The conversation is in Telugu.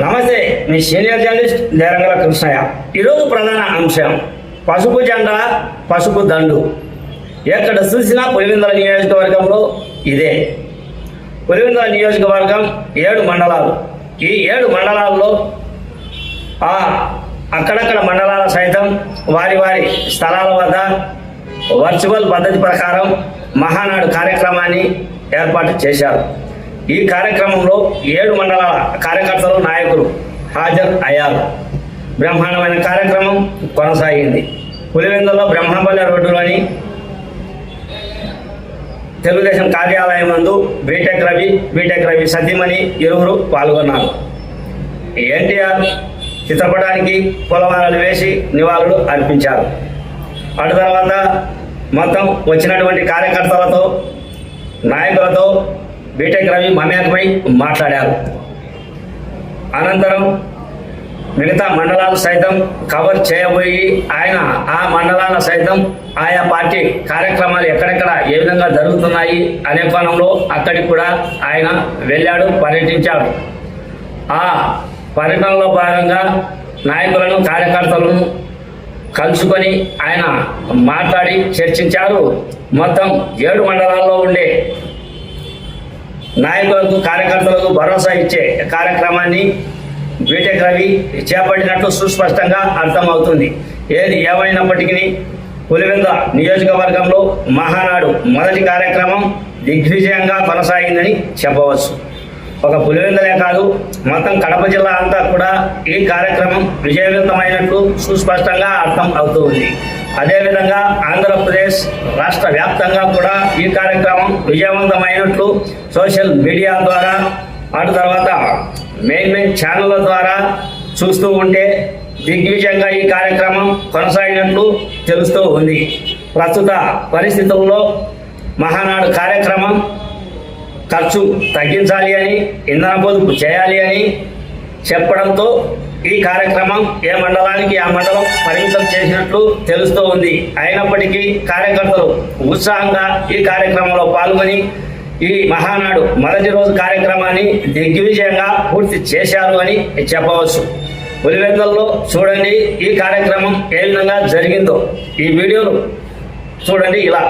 నమస్తే, మీ సీనియర్ జర్నలిస్ట్ దేరంగల కృష్ణయ్య. ఈరోజు ప్రధాన అంశం పసుపు జెండా పసుపు దండు. ఎక్కడ చూసినా పులివెందుల నియోజకవర్గంలో ఇదే. పులివెందుల నియోజకవర్గం 7 మండలాలు. ఈ 7 మండలాల్లో అక్కడక్కడ మండలాల సైతం వారి వారి స్థలాల వద్ద వర్చువల్ పద్ధతి ప్రకారం మహానాడు కార్యక్రమాన్ని ఏర్పాటు చేశారు. ఈ కార్యక్రమంలో 7 మండలాల కార్యకర్తలు, నాయకులు హాజరు అయ్యారు. బ్రహ్మాండమైన కార్యక్రమం కొనసాగింది. పులివెందులలో బ్రహ్మపల్లి రోడ్డులోని తెలుగుదేశం కార్యాలయం నందు బీటెక్ రవి సతీమణి ఇరువురు పాల్గొన్నారు. ఎన్టీఆర్ చిత్రపటానికి పూలమాలలు వేసి నివాళులు అర్పించారు. అటు తర్వాత మొత్తం వచ్చినటువంటి కార్యకర్తలతో, నాయకులతో బీటెక్ రవి మమేకమై మాట్లాడారు. అనంతరం మిగతా మండలాలు సైతం కవర్ చేయబోయి ఆయన ఆ మండలాల సైతం ఆయా పార్టీ కార్యక్రమాలు ఎక్కడెక్కడ ఏ విధంగా జరుగుతున్నాయి అనే కోణంలో అక్కడికి కూడా ఆయన వెళ్ళాడు, పర్యటించాడు. ఆ పర్యటనలో భాగంగా నాయకులను, కార్యకర్తలను కలుసుకొని ఆయన మాట్లాడి చర్చించారు. మొత్తం 7 మండలాల్లో ఉండే నాయకులకు, కార్యకర్తలకు భరోసా ఇచ్చే కార్యక్రమాన్ని బీటెక్ రవి చేపట్టినట్లు సుస్పష్టంగా అర్థమవుతుంది. ఏది ఏమైనప్పటికీ పులివెందుల నియోజకవర్గంలో మహానాడు మొదటి కార్యక్రమం దిగ్విజయంగా కొనసాగిందని చెప్పవచ్చు. ఒక పులివెందులే కాదు, మొత్తం కడప జిల్లా అంతా కూడా ఈ కార్యక్రమం విజయవంతమైనట్లు సుస్పష్టంగా అర్థం అవుతుంది. అదేవిధంగా ఆంధ్రప్రదేశ్ రాష్ట్ర వ్యాప్తంగా కూడా ఈ కార్యక్రమం విజయవంతమైనట్లు సోషల్ మీడియా ద్వారా, అటు తర్వాత మెయిన్ ఛానళ్ళ ద్వారా చూస్తూ ఉంటే దిగ్విజయంగా ఈ కార్యక్రమం కొనసాగినట్లు తెలుస్తూ ఉంది. ప్రస్తుత పరిస్థితుల్లో మహానాడు కార్యక్రమం ఖర్చు తగ్గించాలి అని, ఇంధన పొదుపు చేయాలి అని చెప్పడంతో ఈ కార్యక్రమం ఏ మండలానికి ఆ మండలం పరిమితం చేసినట్లు తెలుస్తూ ఉంది. అయినప్పటికీ కార్యకర్తలు ఉత్సాహంగా ఈ కార్యక్రమంలో పాల్గొని ఈ మహానాడు మొదటి రోజు కార్యక్రమాన్ని దిగ్విజయంగా పూర్తి చేశారు అని చెప్పవచ్చు. పులివెందులలో చూడండి ఈ కార్యక్రమం ఏ విధంగా జరిగిందో. ఈ వీడియోలు చూడండి ఇలా.